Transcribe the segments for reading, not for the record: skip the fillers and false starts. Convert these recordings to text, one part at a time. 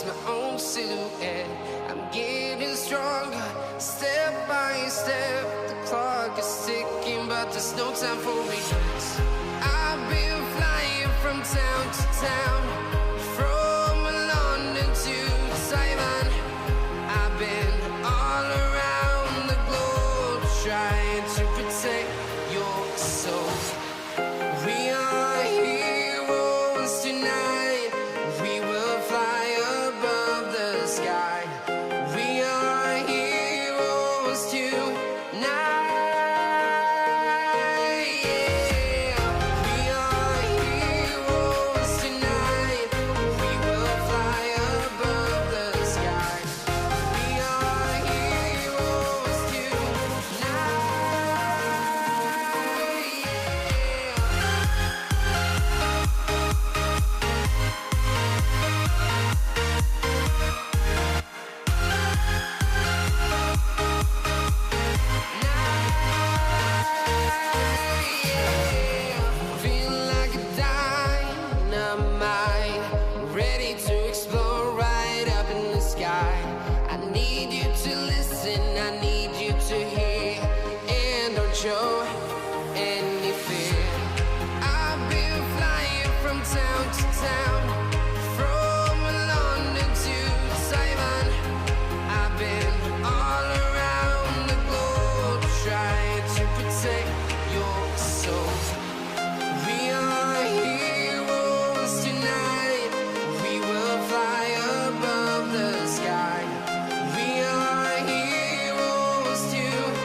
my own silhouette. I'm getting stronger, step by step. The clock is ticking, but there's no time for regrets. I've been flying from town to town, from London to Taiwan. I've been all around the globe, trying to protect your soul. We are heroes tonight. We will fly above the sky. We are heroes tonight. Show any fear. I've been flying from town to town, from London to Taiwan. I've been all around the globe, trying to protect your soul. We are heroes tonight. We will fly above the sky. We are heroes tonight.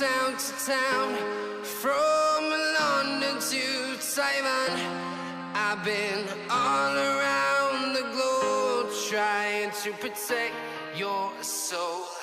Town to town, from London to Taiwan. I've been all around the globe, trying to protect your soul.